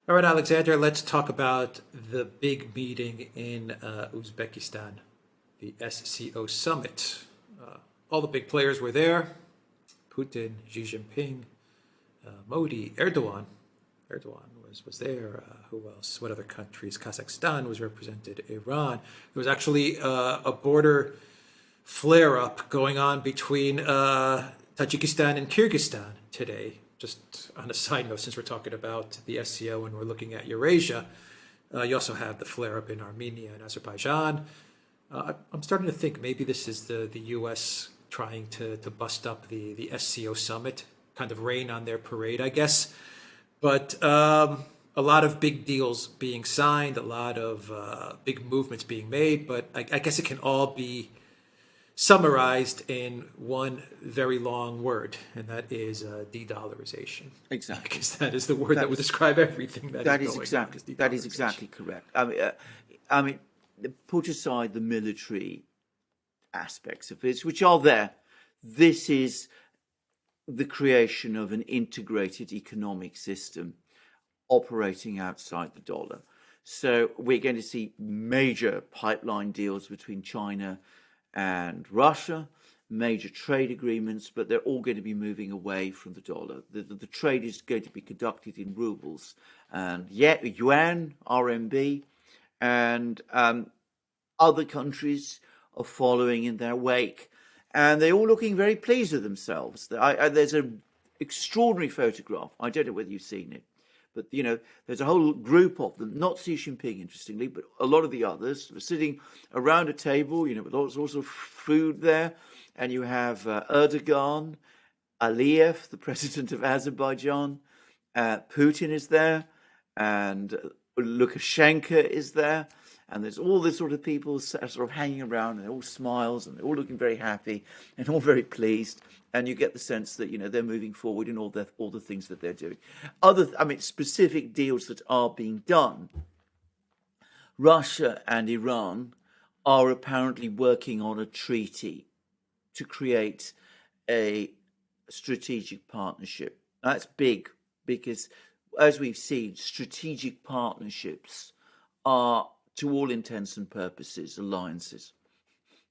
All right, Alexander, let's talk about the big meeting in Uzbekistan, the SCO summit. All the big players were there: Putin, Xi Jinping, Modi, Erdogan. Erdogan was there. Who else? What other countries? Kazakhstan was represented, Iran. There was actually a border flare up going on between Tajikistan and Kyrgyzstan today. Just on a side note, since we're talking about the SCO and we're looking at Eurasia, you also have the flare up in Armenia and Azerbaijan. I'm starting to think maybe this is the US trying to bust up the SCO summit, kind of rain on their parade, I guess. But a lot of big deals being signed, a lot of big movements being made, but I guess it can all be summarized in one very long word, and that is de-dollarization. Exactly. Because that is the word that would describe everything that is exactly correct. I mean, put aside the military aspects of it, which are there. This is the creation of an integrated economic system operating outside the dollar. So we're going to see major pipeline deals between China and Russia, major trade agreements, but they're all going to be moving away from the dollar. The trade is going to be conducted in rubles and yuan, RMB, and other countries are following in their wake. And they're all looking very pleased with themselves. There's an extraordinary photograph. I don't know whether you've seen it, but there's a whole group of them, not Xi Jinping, interestingly, but a lot of the others are sitting around a table, with lots of food there. And you have Erdogan, Aliyev, the president of Azerbaijan, Putin is there, and Lukashenko is there. And there's all this sort of people sort of hanging around, and they're all smiles, and they're all looking very happy, and all very pleased. And you get the sense that they're moving forward in all the things that they're doing. Specific deals that are being done. Russia and Iran are apparently working on a treaty to create a strategic partnership. That's big because, as we've seen, strategic partnerships are, to all intents and purposes, alliances.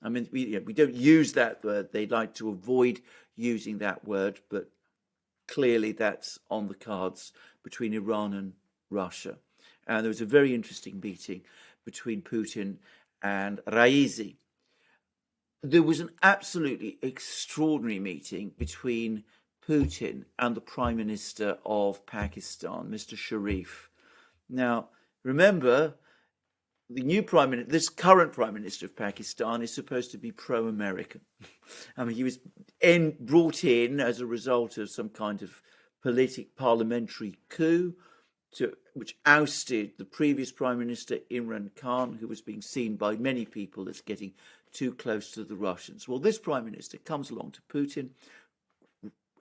I mean, we don't use that word. They like to avoid using that word, but clearly that's on the cards between Iran and Russia. And there was a very interesting meeting between Putin and Raisi. There was an absolutely extraordinary meeting between Putin and the Prime Minister of Pakistan, Mr. Sharif. Now, remember, this current Prime Minister of Pakistan is supposed to be pro-American. I mean, he was brought in as a result of some kind of parliamentary coup, which ousted the previous Prime Minister, Imran Khan, who was being seen by many people as getting too close to the Russians. Well, this Prime Minister comes along to Putin,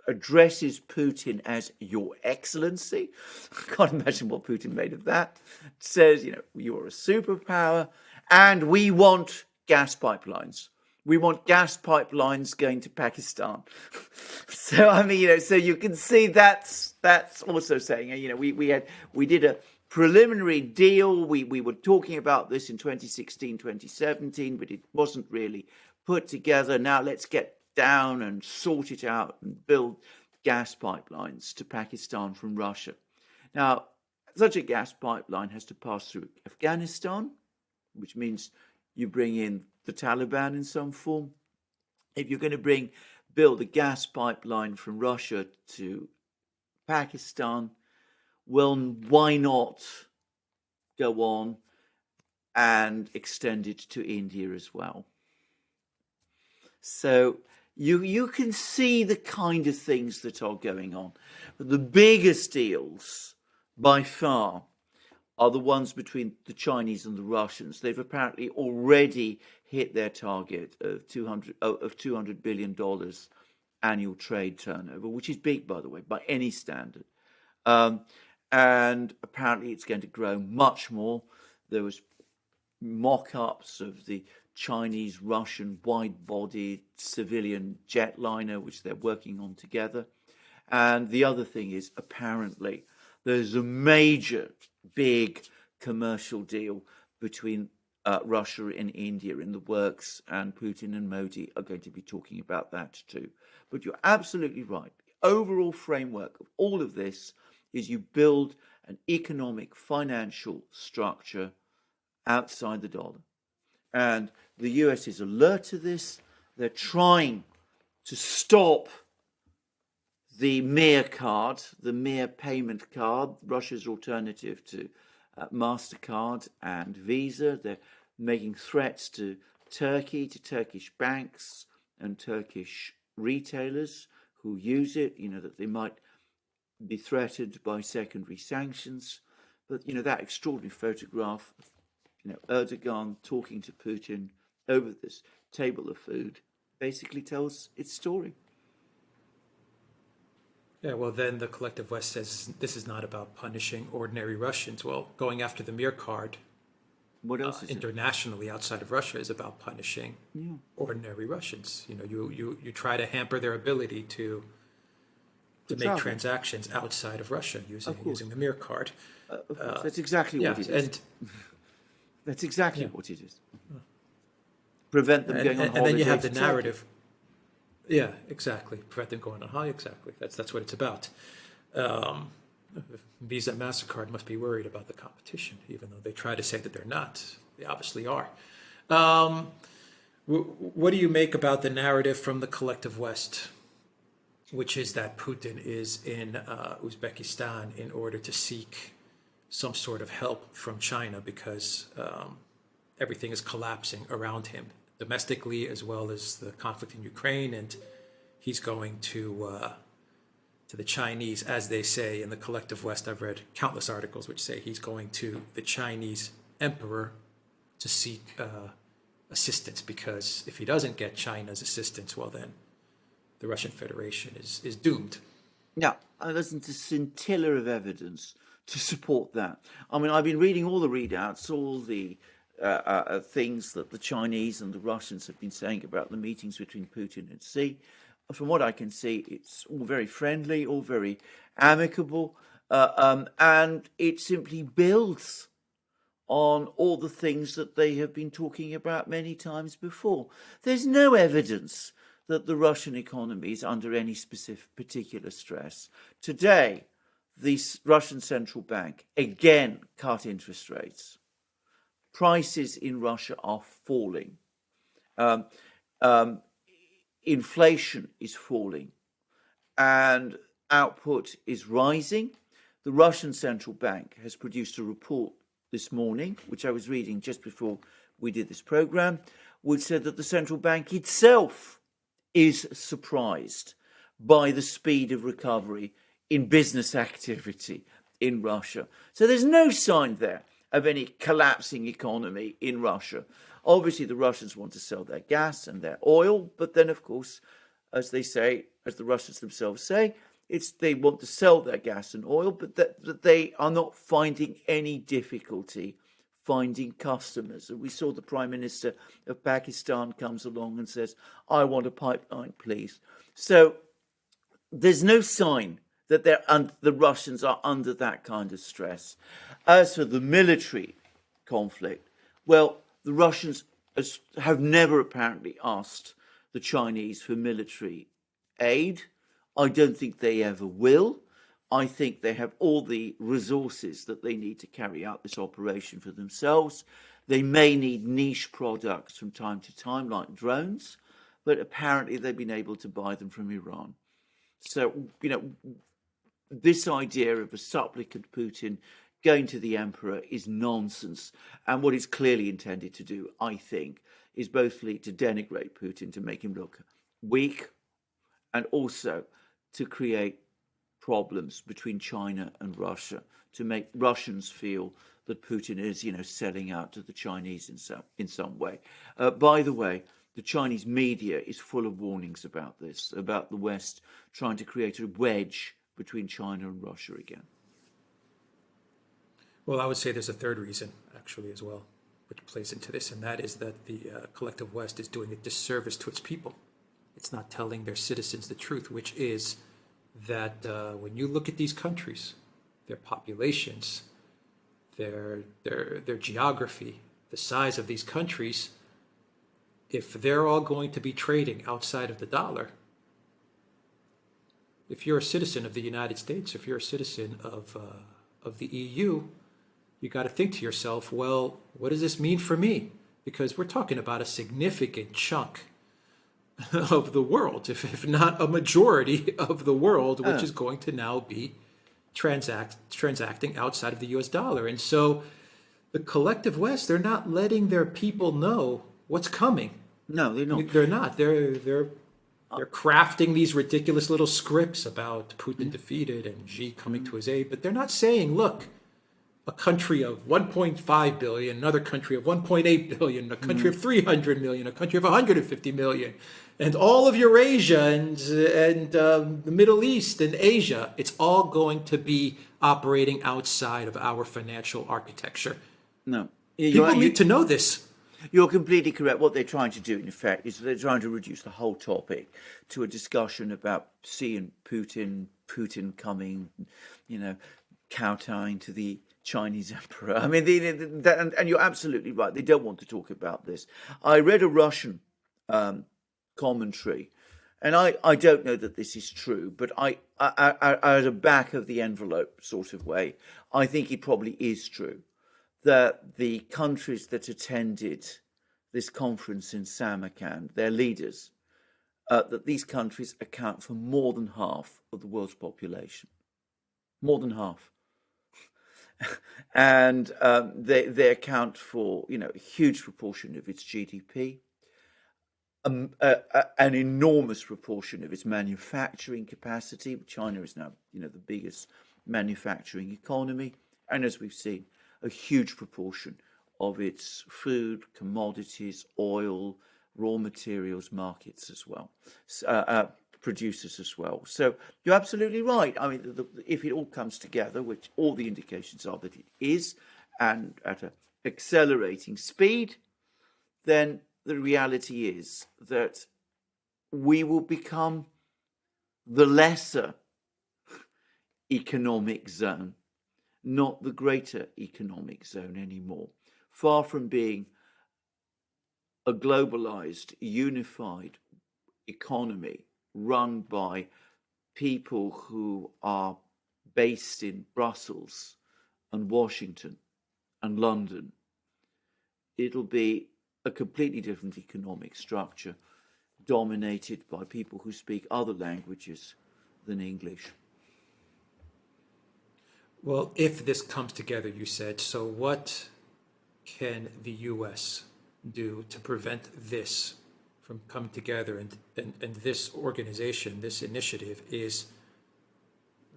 addresses Putin as Your Excellency. I can't imagine what Putin made of that. Says, you're a superpower, and we want gas pipelines. We want gas pipelines going to Pakistan. So so you can see that's also saying, we did a preliminary deal. We were talking about this in 2016, 2017, but it wasn't really put together. Now let's get down and sort it out and build gas pipelines to Pakistan from Russia. Now, such a gas pipeline has to pass through Afghanistan, which means you bring in the Taliban in some form. If you're going to build a gas pipeline from Russia to Pakistan, well, why not go on and extend it to India as well? So you can see the kind of things that are going on. But the biggest deals, by far, are the ones between the Chinese and the Russians. They've apparently already hit their target of $200 billion annual trade turnover, which is big, by the way, by any standard. And apparently it's going to grow much more. There was mock-ups of the Chinese-Russian wide-bodied civilian jetliner, which they're working on together. And the other thing is, apparently, there's a major big commercial deal between Russia and India in the works, and Putin and Modi are going to be talking about that too. But you're absolutely right. The overall framework of all of this is you build an economic, financial structure outside the dollar. And the US is alert to this. They're trying to stop the MEWE card, the MEWE payment card, Russia's alternative to MasterCard and Visa. They're making threats to Turkey, to Turkish banks and Turkish retailers who use it, that they might be threatened by secondary sanctions. But, that extraordinary photograph of, Erdogan talking to Putin over this table of food basically tells its story. Yeah, well, then the collective West says this is not about punishing ordinary Russians. Well, going after the MEWE card, what else is internationally outside of Russia, is about punishing ordinary Russians. You try to hamper their ability to make transactions outside of Russia using the MEWE card. Of course. That's exactly what it is. That's exactly what it is. Prevent them going on holiday. And then you have the narrative. Yeah, exactly. Prevent them going on holiday. Exactly. That's what it's about. Visa and MasterCard must be worried about the competition, even though they try to say that they're not. They obviously are. What do you make about the narrative from the collective West, which is that Putin is in Uzbekistan in order to seek some sort of help from China because everything is collapsing around him, domestically as well as the conflict in Ukraine, and he's going to the Chinese, as they say in the collective West. I've read countless articles which say he's going to the Chinese emperor to seek assistance, because if he doesn't get China's assistance, well then the Russian Federation is doomed. Yeah, there's a scintilla of evidence to support that. I mean, I've been reading all the readouts, all the things that the Chinese and the Russians have been saying about the meetings between Putin and Xi. From what I can see, it's all very friendly, all very amicable, and it simply builds on all the things that they have been talking about many times before. There's no evidence that the Russian economy is under any particular stress. Today, the Russian central bank again cut interest rates. Prices in Russia are falling. Inflation is falling and output is rising. The Russian central bank has produced a report this morning, which I was reading just before we did this program, which said that the central bank itself is surprised by the speed of recovery in business activity in Russia. So there's no sign there of any collapsing economy in Russia. Obviously, the Russians want to sell their gas and their oil, but then, of course, as they say, as the Russians themselves say, they want to sell their gas and oil, but that they are not finding any difficulty finding customers. And we saw the Prime Minister of Pakistan comes along and says, I want a pipeline, please. So there's no sign that the Russians are under that kind of stress. As for the military conflict, well, the Russians have never apparently asked the Chinese for military aid. I don't think they ever will. I think they have all the resources that they need to carry out this operation for themselves. They may need niche products from time to time, like drones, but apparently they've been able to buy them from Iran. So, this idea of a supplicant Putin going to the emperor is nonsense. And what it's clearly intended to do, I think, is both to denigrate Putin, to make him look weak, and also to create problems between China and Russia, to make Russians feel that Putin is, selling out to the Chinese in some way. By the way, the Chinese media is full of warnings about this, about the West trying to create a wedge between China and Russia again. Well, I would say there's a third reason, actually, as well, which plays into this, and that is that the collective West is doing a disservice to its people. It's not telling their citizens the truth, which is that when you look at these countries, their populations, their geography, the size of these countries, if they're all going to be trading outside of the dollar, if you're a citizen of the United States, if you're a citizen of the EU, you got to think to yourself, well, what does this mean for me? Because we're talking about a significant chunk of the world, if not a majority of the world, which is going to now be transacting outside of the US dollar. And so the collective West, they're not letting their people know what's coming. No, they're not. They're not. They're crafting these ridiculous little scripts about Putin defeated and Xi coming to his aid, but they're not saying, look, a country of 1.5 billion, another country of 1.8 billion, a country of 300 million, a country of 150 million, and all of Eurasia and the Middle East and Asia, it's all going to be operating outside of our financial architecture. No. People need to know this. You're completely correct. What they're trying to do, in effect, is they're trying to reduce the whole topic to a discussion about Xi and Putin coming, kowtowing to the Chinese emperor. I mean, and you're absolutely right. They don't want to talk about this. I read a Russian commentary, and I don't know that this is true, but I at a back of the envelope sort of way, I think it probably is true that the countries that attended this conference in Samarkand, their leaders, that these countries account for more than half of the world's population. More than half. And they account for, a huge proportion of its GDP, an enormous proportion of its manufacturing capacity. China is now, the biggest manufacturing economy. And as we've seen, a huge proportion of its food, commodities, oil, raw materials markets as well, producers as well. So you're absolutely right. I mean, if it all comes together, which all the indications are that it is, and at an accelerating speed, then the reality is that we will become the lesser economic zone, not the greater economic zone anymore. Far from being a globalized, unified economy run by people who are based in Brussels and Washington and London, it'll be a completely different economic structure dominated by people who speak other languages than English. Well, if this comes together, you said, so what can the U.S. do to prevent this from coming together? And this organization, this initiative is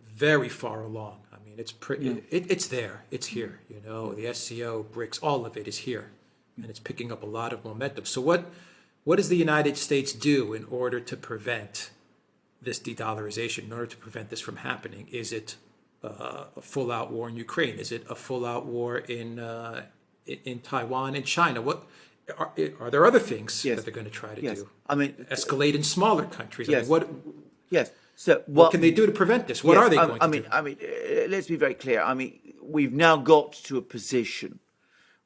very far along. I mean, it's pretty, it's there, it's here, the SCO, BRICS, all of it is here, and it's picking up a lot of momentum. So what does the United States do in order to prevent this de-dollarization, in order to prevent this from happening? Is it a full-out war in Ukraine? Is it a full-out war in Taiwan and China? What are there other things that they're going to try to do? I mean, escalate in smaller countries. Yes. I mean, Yes. So what can they do to prevent this? What are they going to do? I mean, let's be very clear. I mean, we've now got to a position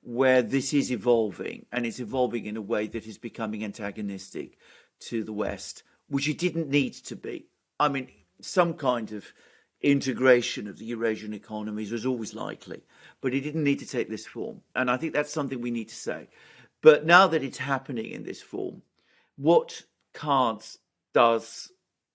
where this is evolving, and it's evolving in a way that is becoming antagonistic to the West, which it didn't need to be. I mean, some kind of integration of the Eurasian economies was always likely, but it didn't need to take this form. And I think that's something we need to say. But now that it's happening in this form, what cards does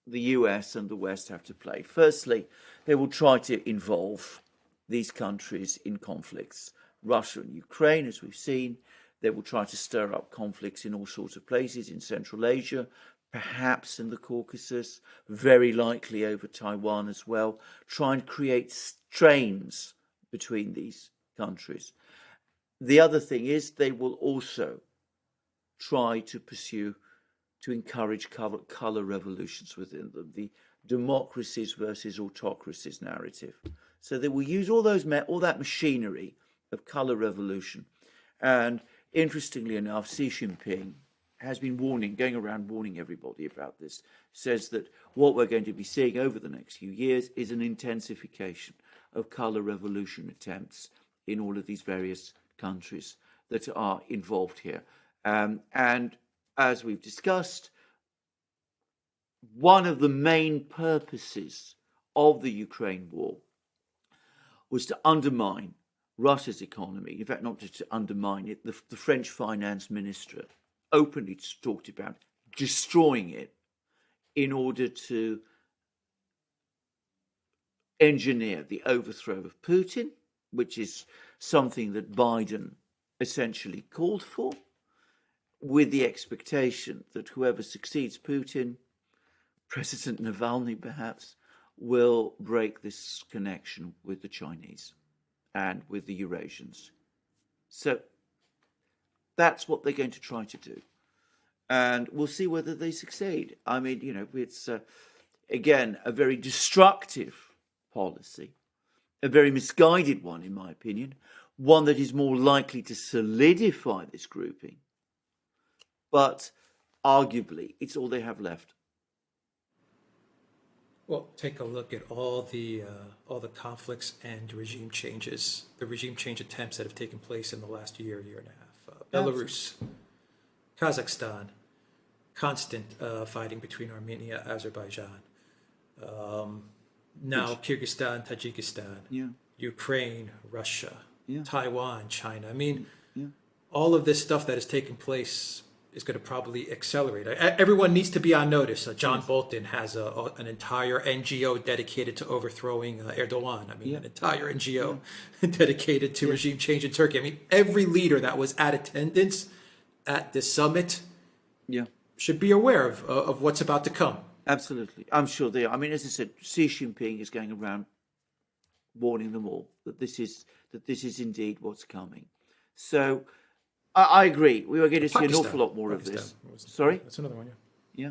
the US and the West have to play? Firstly, they will try to involve these countries in conflicts. Russia and Ukraine, as we've seen, they will try to stir up conflicts in all sorts of places in Central Asia, perhaps in the Caucasus, very likely over Taiwan as well, try and create strains between these countries. The other thing is they will also try to encourage colour revolutions within them, the democracies versus autocracies narrative. So they will use all that machinery of colour revolution. And interestingly enough, Xi Jinping has been going around warning everybody about this, says that what we're going to be seeing over the next few years is an intensification of colour revolution attempts in all of these various countries that are involved here. And as we've discussed, one of the main purposes of the Ukraine war was to undermine Russia's economy. In fact, not just to undermine it, the French finance minister openly talked about destroying it in order to engineer the overthrow of Putin, which is something that Biden essentially called for, with the expectation that whoever succeeds Putin, President Navalny perhaps, will break this connection with the Chinese and with the Eurasians. So that's what they're going to try to do. And we'll see whether they succeed. I mean, you know, it's, again, a very destructive policy, a very misguided one, in my opinion, one that is more likely to solidify this grouping. But arguably, it's all they have left. Well, take a look at all the conflicts and regime changes, the regime change attempts that have taken place in the last year and a half. Belarus, Kazakhstan, constant fighting between Armenia, Azerbaijan. Now Kyrgyzstan, Tajikistan, Ukraine, Russia, Taiwan, China. I mean, all of this stuff that has taken place is going to probably accelerate. Everyone needs to be on notice. John Bolton has an entire NGO dedicated to overthrowing Erdogan. I mean, an entire NGO dedicated to regime change in Turkey. I mean, every leader that was at attendance at this summit should be aware of what's about to come. Absolutely. I'm sure they are. I mean, as I said, Xi Jinping is going around warning them all that this is indeed what's coming. So I agree. We are going to see an awful lot more of this. Sorry? That's another one, yeah.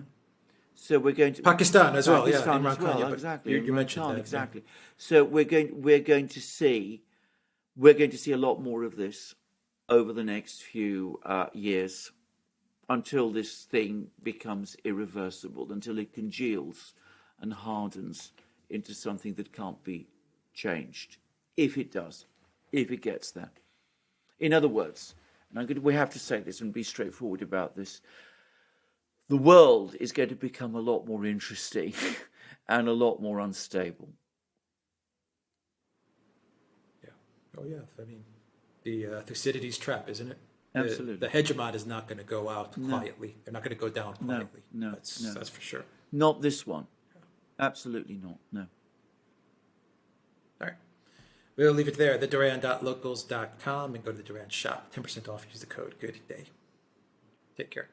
So we're going to Pakistan as well, Pakistan as well, exactly. You mentioned that, exactly. So we're going to see a lot more of this over the next few years, until this thing becomes irreversible, until it congeals and hardens into something that can't be changed. If it does, if it gets there. In other words, and we have to say this and be straightforward about this, the world is going to become a lot more interesting and a lot more unstable. Yeah. Oh, yeah. I mean, the Thucydides Trap, isn't it? Absolutely. The hegemon is not going to go out quietly. They're not going to go down quietly. No. That's for sure. Not this one. Absolutely not. No. All right. We'll leave it there. TheDuran.locals.com and go to the Duran shop. 10% off. Use the code. Good day. Take care.